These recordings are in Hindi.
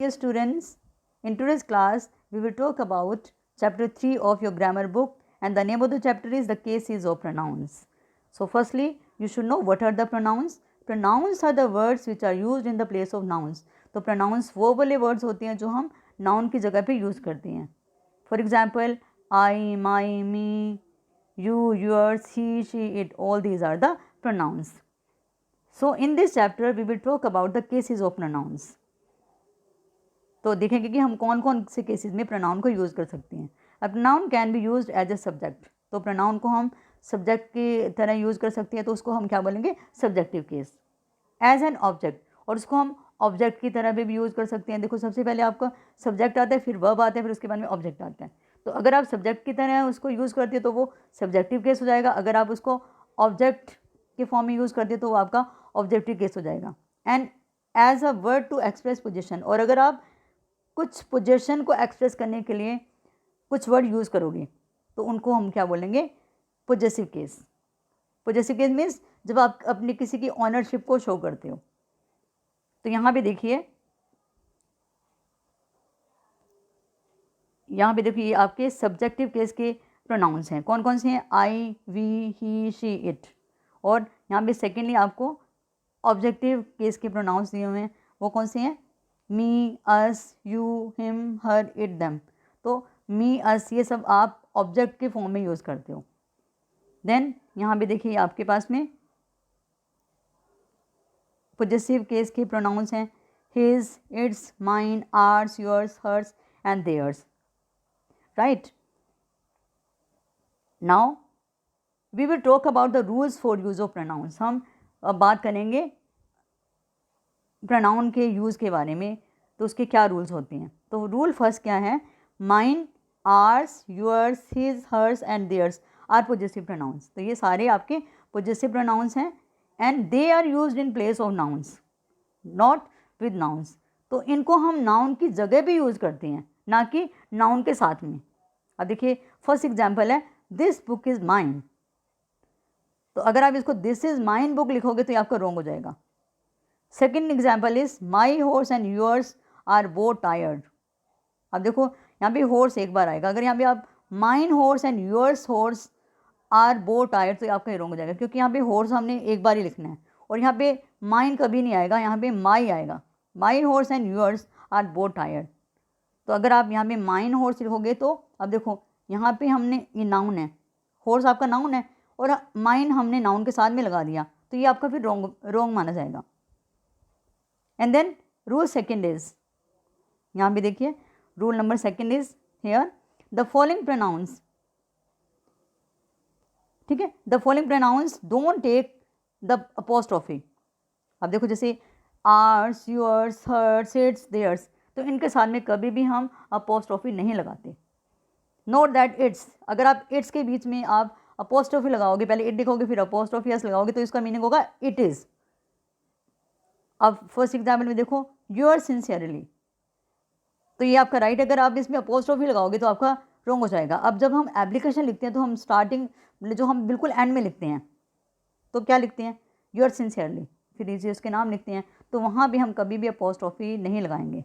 Dear students, in today's class, we will talk about chapter 3 of your grammar book, and the name of the chapter is the cases of pronouns. So firstly, you should know what are the pronouns. Pronouns are the words which are used in the place of nouns. तो pronouns वो वाले words होते हैं जो हम noun की जगह पे use करते हैं. For example, I, my, me, you, yours, he, she, it, all these are the pronouns. So in this chapter we will talk about the cases of pronouns. तो देखेंगे कि हम कौन कौन से केसेस में प्रोनाउन को यूज़ कर सकते हैं. A pronoun can be used as a subject. तो प्रोनाउन को हम सब्जेक्ट की तरह यूज़ कर सकते हैं, तो उसको हम क्या बोलेंगे, subjective case. As an object, और उसको हम ऑब्जेक्ट की तरह भी यूज़ कर सकते हैं. देखो सबसे पहले आपका सब्जेक्ट आता है, फिर वर्ब आता है, फिर उसके बाद में ऑब्जेक्ट आता है. तो अगर आप सब्जेक्ट की तरह उसको यूज़ करते हैं तो वो सब्जेक्टिव केस हो जाएगा. अगर आप उसको ऑब्जेक्ट के फॉर्म में यूज़ करते हैं तो वो आपका ऑब्जेक्टिव केस हो जाएगा. And as a word to express possession, और अगर आप कुछ पोजीशन को एक्सप्रेस करने के लिए कुछ वर्ड यूज़ करोगे तो उनको हम क्या बोलेंगे, possessive case. Possessive case means जब आप अपनी किसी की ऑनरशिप को शो करते हो. तो यहाँ पे देखिए, यहाँ पे देखिए आपके सब्जेक्टिव केस के प्रोनाउंस हैं. कौन कौन से हैं, आई, वी, ही, शी, इट. और यहाँ पे सेकेंडली आपको ऑब्जेक्टिव केस के प्रोनाउंस दिए हुए हैं. वो कौन से हैं, me, us, you, him, her, it, them. तो मी, अस ये सब आप ऑब्जेक्ट के फॉर्म में यूज़ करते हो. देन यहाँ पे देखिए आपके पास में पोजेसिव केस के प्रोनाउंस हैं his, its, mine, ours, yours, hers and theirs. Right. Now we will talk about the rules for use of pronouns. हम अब बात करेंगे प्रोनाउन के यूज़ के बारे में. तो उसके क्या रूल्स होते हैं. तो रूल फर्स्ट क्या है, mine, ours, yours, his, hers and theirs are possessive pronouns. तो ये सारे आपके पोजेसिव प्रोनाउंस हैं and they are used in place of nouns, not with nouns. तो इनको हम नाउन की जगह भी यूज़ करते हैं, ना कि नाउन के साथ में. अब देखिए फर्स्ट एग्जाम्पल है, दिस बुक इज़ माइन. तो अगर आप इसको दिस इज़ माइन बुक लिखोगे तो ये आपका रॉन्ग हो जाएगा. Second example is my horse and yours are both tired. अब देखो यहाँ पे हॉर्स एक बार आएगा. अगर यहाँ पे आप mine horse and yours horse are both tired तो आपका रॉन्ग हो जाएगा, क्योंकि यहाँ पे हॉर्स हमने एक बार ही लिखना है और यहाँ पे माइन कभी नहीं आएगा, यहाँ पे माई आएगा. My horse and yours are both tired. तो अगर आप यहाँ पे माइन हॉर्स लिखोगे तो अब देखो यहाँ पे हमने ये नाउन है, हॉर्स आपका नाउन है और माइन हमने नाउन के साथ में लगा दिया, तो ये आपका फिर रॉन्ग माना जाएगा. And then rule second is, यहाँ पे देखिए rule number second is here the following pronouns. ठीक है, the following pronouns don't take the apostrophe. अब देखो जैसे ours, yours, hers, its, theirs, तो इनके साथ में कभी भी हम अपोस्ट्रोफी नहीं लगाते. नोट दैट इट्स, अगर आप इट्स के बीच में आप अपोस्ट्रोफी लगाओगे, पहले इट लिखोगे फिर अपोस्ट्रोफी एस लगाओगे तो इसका मीनिंग होगा इट इज़. अब फर्स्ट एग्जाम्पल में देखो योर सिंसियरली, तो ये आपका राइट. अगर आप इसमें अपोस्ट्रोफी लगाओगे तो आपका रॉन्ग हो जाएगा. अब जब हम एप्लीकेशन लिखते हैं तो हम स्टार्टिंग जो हम बिल्कुल एंड में लिखते हैं तो क्या लिखते हैं, योर सिंसियरली, फिर नीचे उसके नाम लिखते हैं. तो वहाँ भी हम कभी भी अपोस्ट्रोफी नहीं लगाएंगे,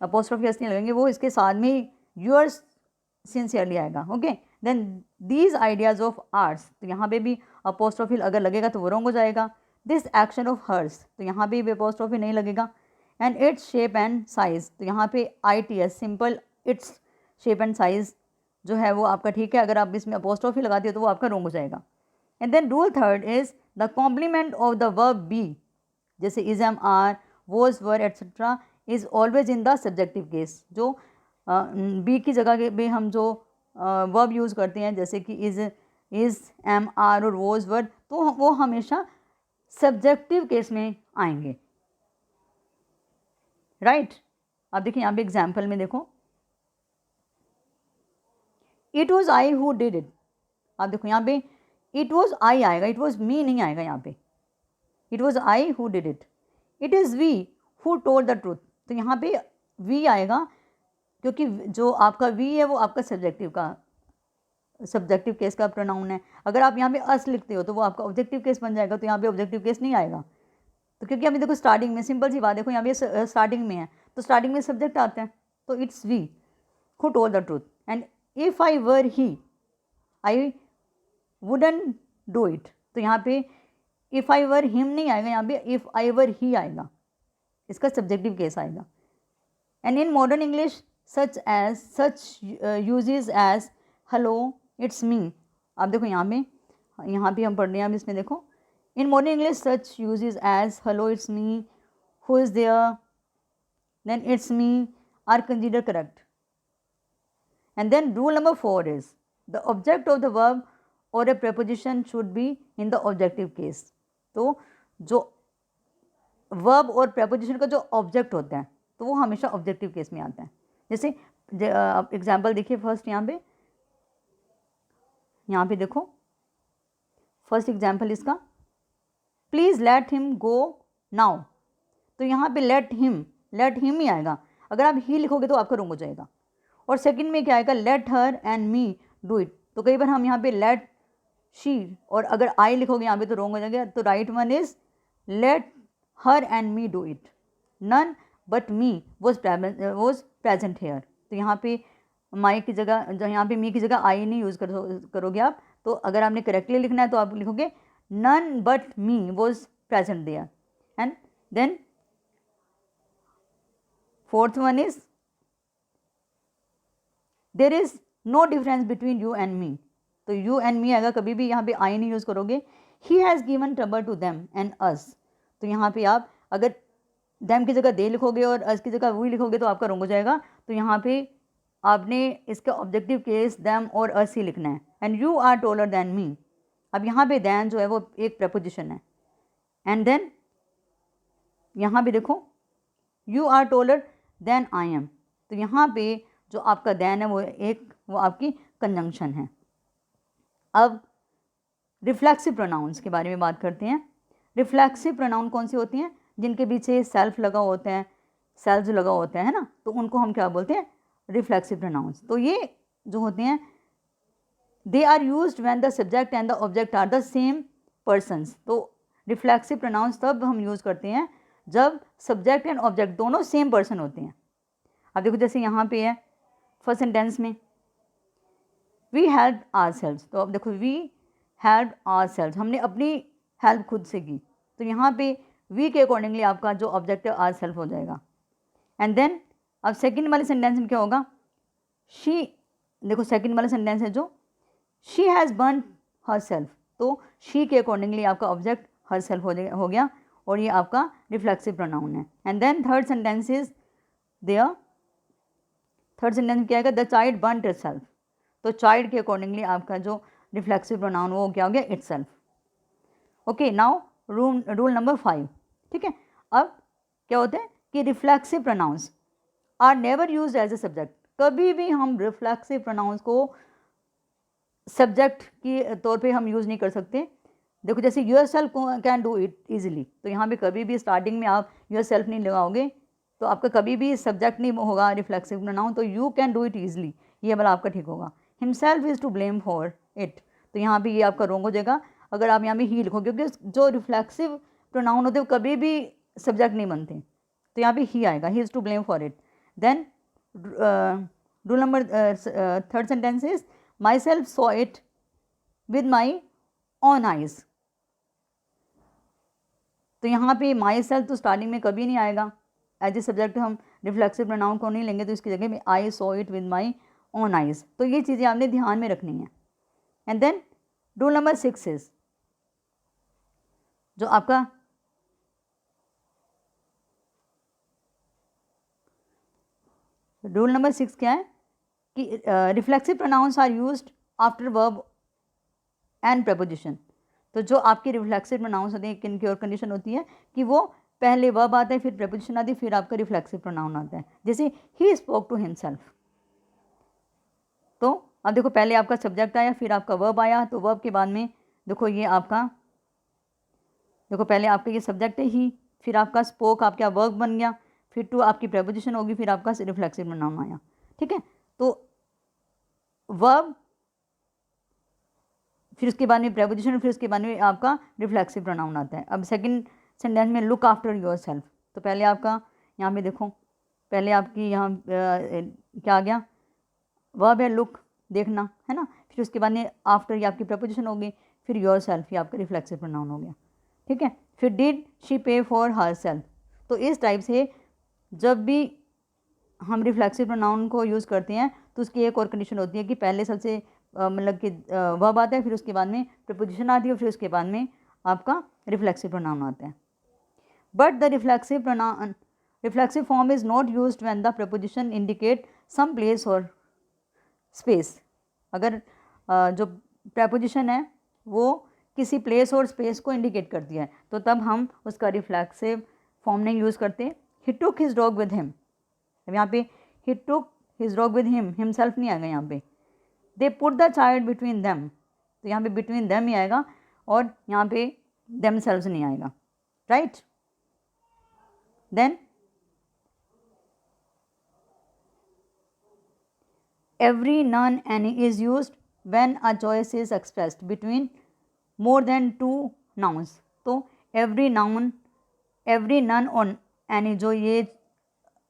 अपोस्ट्रोफी एस नहीं लगाएंगे, वो इसके साथ में ही योर सिंसियरली आएगा. Okay, then these ideas of arts, तो यहाँ पे भी अपोस्ट्रोफी अगर लगेगा तो वो रॉन्ग हो जाएगा. दिस एक्शन ऑफ हर्स, तो यहाँ पे भी अपोस्ट्रोफी नहीं लगेगा. And its shape and size, तो यहाँ पे ITS simple its shape and size जो है वो आपका ठीक है. अगर आप इसमें अपोस्ट्रोफी लगाते हो तो वो आपका रॉन्ग हो जाएगा. And then rule third is the complement of the verb be, जैसे is, am, are, was, were etcetera is always in the subjective case. जो बी की जगह पे हम जो वर्ब यूज़ करते हैं जैसे कि इज़, एम, आर और वॉज, वर, तो वो हमेशा सब्जेक्टिव केस में आएंगे. राइट. अब देखिए यहाँ पे एग्जाम्पल में देखो it was I who did it. आप देखो यहाँ पे इट वॉज आई आएगा, इट वॉज मी नहीं आएगा. यहाँ पे it was I who did it. It is we who told the truth, तो यहाँ पे वी आएगा क्योंकि जो आपका वी है वो आपका सब्जेक्टिव केस का प्रोनाउन है. अगर आप यहाँ पे अस लिखते हो तो वो आपका ऑब्जेक्टिव केस बन जाएगा, तो यहाँ पे ऑब्जेक्टिव केस नहीं आएगा. तो क्योंकि अभी देखो स्टार्टिंग में सिंपल सी बात, देखो यहाँ पे स्टार्टिंग में है तो स्टार्टिंग में सब्जेक्ट आता है, तो it's we who told the truth, and if I were he I wouldn't do it. तो यहाँ पे इफ़ आई वर हिम नहीं आएगा, यहाँ पे इफ़ आई वर ही आएगा, इसका सब्जेक्टिव केस आएगा। And in modern English such usages as hello, it's me. आप देखो यहाँ पे हम पढ़ रहे हैं, अब इसमें देखो, in modern English such usages as hello, it's me, who is there, then it's me are consider correct. And then rule number 4 is the object of the verb और a preposition should be in the objective case. तो जो वर्ब और preposition का जो ऑब्जेक्ट होता है तो वो हमेशा ऑब्जेक्टिव केस में आता है। जैसे एग्जाम्पल देखिए फर्स्ट, यहाँ पे देखो फर्स्ट एग्जाम्पल इसका, please let him go now. तो यहाँ पे लेट हिम ही आएगा, अगर आप ही लिखोगे तो आपका रॉन्ग हो जाएगा। और सेकंड में क्या आएगा, late her and me do it. तो कई बार हम यहाँ पे लेट शी और अगर आई लिखोगे यहाँ पे तो रॉन्ग हो जाएगा। तो right one is let her and me do it, none but me was present here. तो यहाँ पे माई की जगह, यहाँ पे मी की जगह आई नहीं यूज़ करोगे आप। तो अगर आपने करेक्टली लिखना है तो आप लिखोगे none but me was present there. And then fourth one is there is no difference between you and me. तो यू एंड मी आएगा, कभी भी यहाँ पे आई नहीं यूज़ करोगे। He has given trouble to them and us. तो यहाँ पे आप अगर देम की जगह दे लिखोगे और अस की जगह वी लिखोगे तो आपका रॉन्ग हो जाएगा। तो यहाँ पे आपने इसका ऑब्जेक्टिव केस देम और अस ही लिखना है। And you are taller than me, अब यहाँ पे देन जो है वो एक प्रपोजिशन है। एंड देन यहाँ पे देखो you are taller than I am. तो यहाँ पे जो आपका देन है वो आपकी कंजंक्शन है। अब रिफ्लेक्सिव प्रोनाउंस के बारे में बात करते हैं। रिफ्लेक्सिव प्रोनाउन कौन सी होती हैं, जिनके पीछे सेल्फ लगा होता है, सेल्फ लगा होता है ना, तो उनको हम क्या बोलते हैं, रिफ्लेक्सिव प्रोनाउंस। तो ये जो होते हैं they are used when the subject and the object are the same persons. तो रिफ्लेक्सिव प्रोनाउंस तब हम यूज़ करते हैं जब सब्जेक्ट एंड ऑब्जेक्ट दोनों सेम पर्सन होते हैं। अब देखो जैसे यहाँ पे है फर्स्ट सेंटेंस में वी हेल्प आवरसेल्व्स। तो अब देखो वी हेल्प आवरसेल्व्स, हमने अपनी हेल्प खुद से की। तो यहाँ पे वी के अकॉर्डिंगली आपका जो ऑब्जेक्ट है आवरसेल्फ हो जाएगा। एंड देन अब सेकंड वाले सेंटेंस में क्या होगा, शी, देखो सेकंड वाला सेंटेंस है जो she has burn herself. तो शी के अकॉर्डिंगली आपका ऑब्जेक्ट हर सेल्फ हो गया और ये आपका रिफ्लेक्सिव प्रोनाउन है। And then third sentence is there, third sentence में क्या आएगा, द चाइल्ड बर्न्ड इटसेल्फ। तो चाइल्ड के अकॉर्डिंगली आपका जो रिफ्लेक्सिव प्रोनाउन वो क्या हो गया, itself. Okay, now rule number 5। ठीक है, अब क्या होता है कि reflexive pronouns are never used as a subject. कभी भी हम रिफ्लेक्सिव प्रोनाउंस को सब्जेक्ट के तौर पे हम यूज़ नहीं कर सकते। देखो जैसे yourself can do it easily, तो यहाँ पे कभी भी स्टार्टिंग में आप यूर सेल्फ नहीं लगाओगे तो आपका कभी भी सब्जेक्ट नहीं होगा रिफ्लेक्सिव प्रोनाउन। तो you can do it easily, ये वाला आपका ठीक होगा। Himself is to blame for it, तो यहाँ पे ये आपका रॉन्ग हो जाएगा अगर आप यहाँ पे ही लिखोगे, क्योंकि जो रिफ्लेक्सिव प्रोनाउन होते हैं वो कभी भी सब्जेक्ट नहीं बनते। तो यहाँ पे ही आएगा, he is to blame for it. Then rule number third sentence is myself saw it with my own eyes. तो यहाँ पे माई सेल्फ तो स्टार्टिंग में कभी नहीं आएगा, एज ए सब्जेक्ट हम रिफ्लेक्सिव प्रोनाउन को नहीं लेंगे, तो इसकी जगह में I saw it with my own eyes. तो ये चीज़ें आपने ध्यान में रखनी है। And then rule number 6 is जो आपका रूल नंबर 6 क्या है कि reflexive pronouns are used after verb and preposition. तो जो आपके रिफ्लेक्सिव प्रोनाउंस होते हैं किन की और कंडीशन होती है कि वो पहले वर्ब आता है, फिर प्रपोजिशन आती है, फिर आपका रिफ्लेक्सिव प्रोनाउन आता है। जैसे ही स्पोक टू हिमसेल्फ, तो अब देखो पहले आपका सब्जेक्ट आया, फिर आपका वर्ब आया, तो वर्ब के बाद में देखो ये आपका, देखो पहले आपका ये सब्जेक्ट है ही, फिर आपका स्पोक आपका वर्ब बन गया, फिर टू आपकी प्रपोजिशन होगी, फिर आपका रिफ्लेक्सिव प्रोनाउन आया। ठीक है, तो वर्ब, फिर उसके बाद में प्रपोजिशन, फिर उसके बाद में आपका रिफ्लेक्सिव प्रोनाउन आता है। अब सेकंड सेंटेंस में लुक आफ्टर योर सेल्फ, तो पहले आपका यहाँ पे देखो पहले आपकी यहाँ क्या आ गया, वर्ब है लुक, देखना, है ना। फिर उसके बाद में आफ्टर ये आपकी प्रपोजिशन हो गई, फिर योर सेल्फ ये आपका रिफ्लेक्सिव प्रोनाउन हो गया, ठीक है। फिर डिड शी पे फॉर हर सेल्फ। तो इस टाइप से जब भी हम रिफ्लेक्सिव प्रोनाउन को यूज़ करते हैं तो उसकी एक और कंडीशन होती है कि पहले सबसे मतलब कि वर्ब आता है, फिर उसके बाद में प्रपोजिशन आती है, फिर उसके बाद में आपका रिफ्लेक्सिव प्रोनाउन आता है। But the reflexive form is not used when the preposition indicate some place और स्पेस। अगर जो प्रपोजिशन है वो किसी प्लेस और स्पेस को इंडिकेट करती है तो तब हम उसका रिफ्लेक्सिव फॉर्म नहीं यूज़ करते। He took his dog with him, अब यहाँ पे he took his dog with himself नहीं आएगा यहाँ पे। They put the child between them, तो यहाँ पे बिटवीन देम ही आएगा और यहाँ पे देमसेल्व्स नहीं आएगा, right. Then every, none, any is used when a choice is expressed between more than two nouns। तो every noun, every, none और any जो ये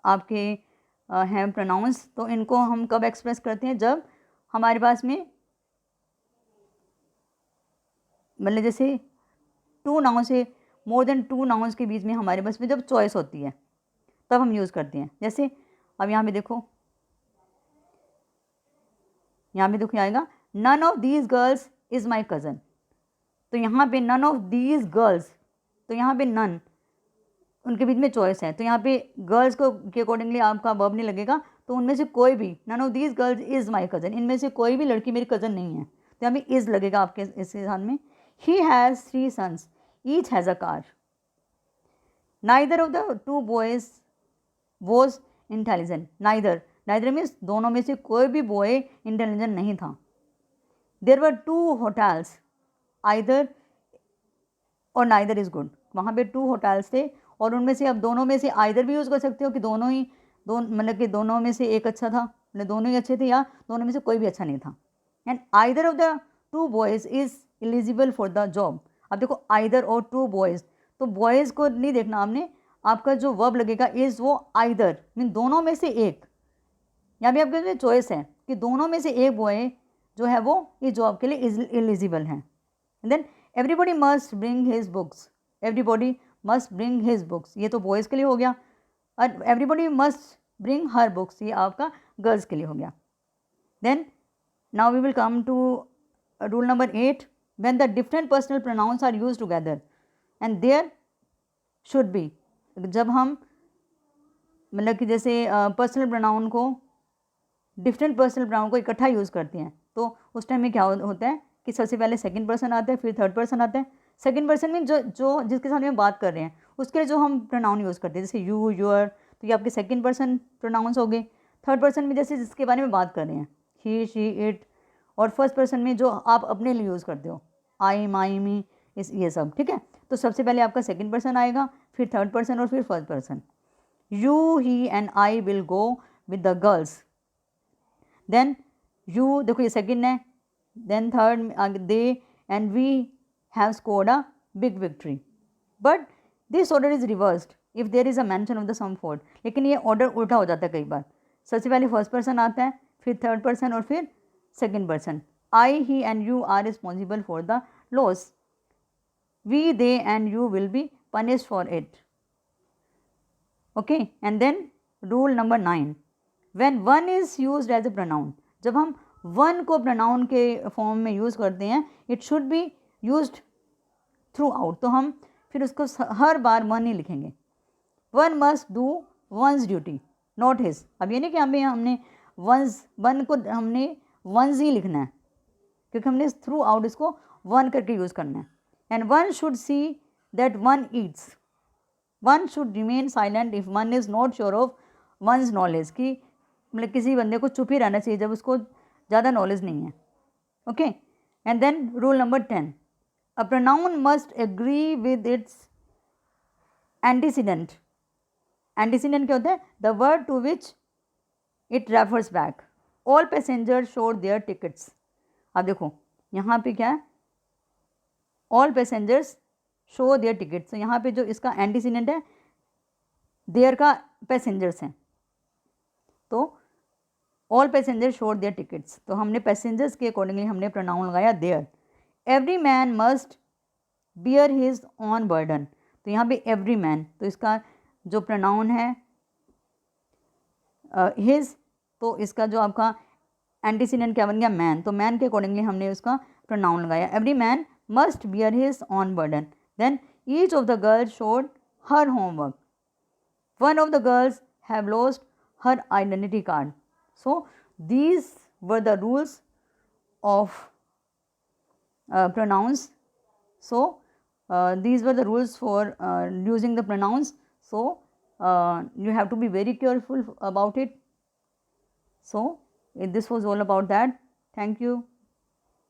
आपके हैं प्रोनाउंस, तो इनको हम कब एक्सप्रेस करते हैं, जब हमारे पास में मतलब जैसे टू नाउन से मोर देन टू नाउन्स के बीच में हमारे पास में जब चॉइस होती है तब हम यूज़ करते हैं। जैसे अब यहाँ पे देखो, यहाँ पे देखो आएगा none of these girls is my cousin. तो यहाँ पे नन ऑफ दीज गर्ल्स, तो यहाँ पे नन उनके बीच में चॉइस है, तो यहाँ पे गर्ल्स को के अकॉर्डिंगली आपका वर्ब नहीं लगेगा, तो उनमें से कोई भी, none of these girls is my cousin, इनमें से कोई भी लड़की मेरी कज़न नहीं है, तो यहाँ पे इज़ लगेगा आपके इसके साथ में। He has 3 sons, each has a car. Neither of the 2 boys was intelligent. Neither means दोनों में से कोई भी बॉय इंटेलिजेंट नहीं था। देयर वर 2 hotels, आइदर और नाइदर इज़ गुड। वहाँ पे 2 hotels थे और उनमें से अब दोनों में से आइदर भी यूज़ कर सकते हो कि दोनों ही मतलब कि दोनों में से एक अच्छा था, मतलब दोनों ही अच्छे थे, या दोनों में से कोई भी अच्छा नहीं था। And either of the 2 boys is eligible for the job. अब देखो आइदर और 2 boys, तो बॉयज़ को नहीं देखना आपने, आपका जो वर्ब लगेगा इज़ वो आइदर मीन दोनों में से एक। यहाँ भी आपके लिए चॉइस है कि दोनों में से एक बॉय जो है वो इस जॉब के लिए एलिजिबल है। Then everybody must bring his books, everybody must bring his books, ये तो बॉयज़ के लिए हो गया। और everybody must bring her books, ये आपका गर्ल्स के लिए हो गया। Then now we will come to rule number 8, when the different personal pronouns are use together and there should be. जब हम मतलब कि जैसे पर्सनल प्रोनाउन को, डिफरेंट पर्सनल प्रोनाउन को इकट्ठा यूज़ करते हैं तो उस टाइम में क्या होता है कि सबसे पहले सेकंड पर्सन आता है, फिर थर्ड पर्सन आता है। सेकंड पर्सन में जो जिसके साथ में बात कर रहे हैं उसके लिए जो हम प्रोनाउन यूज़ करते हैं, जैसे यू, योर, तो ये आपके सेकंड पर्सन प्रोनाउंस हो गए। थर्ड पर्सन में जैसे जिसके बारे में बात कर रहे हैं, ही, शी, इट। और फर्स्ट पर्सन में जो आप अपने लिए यूज़ करते हो, आई, माई, मी, ये सब, ठीक है। तो सबसे पहले आपका सेकंड पर्सन आएगा, फिर थर्ड पर्सन और फिर first person. You, he and I will go with the girls. Then you देखो ये सेकंड है, then third they and we have scored a big victory. But this order is reversed if there is a mention of the some fault. लेकिन ये ऑर्डर उल्टा हो जाता है कई बार, सबसे पहले फर्स्ट पर्सन आता है, फिर थर्ड पर्सन और फिर second person. I, he and you are responsible for the loss. We, they and you will be punished for it. Okay, and then rule number 9, when one is used as a pronoun, जब हम वन को pronoun के फॉर्म में यूज़ करते हैं, it should be used throughout, तो हम फिर उसको हर बार वन ही लिखेंगे। One must do one's duty not his। अब ये नहीं कि हमने वन को हमने वंस ही लिखना है, क्योंकि हमने थ्रू आउट इसको वन करके यूज़ करना है। And one should see that one eats, one should remain silent if one is not sure of one's knowledge, कि मतलब किसी बंदे को चुप ही रहना चाहिए जब उसको ज़्यादा नॉलेज नहीं है। Okay, and then rule number 10, a pronoun must agree with its antecedent. Antecedent क्या होता है? The word to which it refers back. All passenger showed their tickets. अब देखो यहाँ पे क्या है, all passengers show their tickets, तो यहाँ पे जो इसका एंटीसीडेंट है देयर का पैसेंजर्स हैं, तो all passenger showed their tickets, तो हमने पैसेंजर्स के अकॉर्डिंगली हमने प्रोनाउन लगाया their. Every man must bear his own burden, तो यहाँ पे एवरी मैन, तो इसका जो प्रोनाउन है हिज, तो इसका जो आपका एंटीसीडेंट क्या बन गया मैन, तो मैन के अकॉर्डिंगली हमने उसका प्रोनाउन लगाया। Every man must bear his own burden. Then each of the girls showed her homework. One of the girls have lost her identity card. So these were the rules of pronouns. So these were the rules for using the pronouns. So you have to be very careful about it. So this was all about that. Thank you.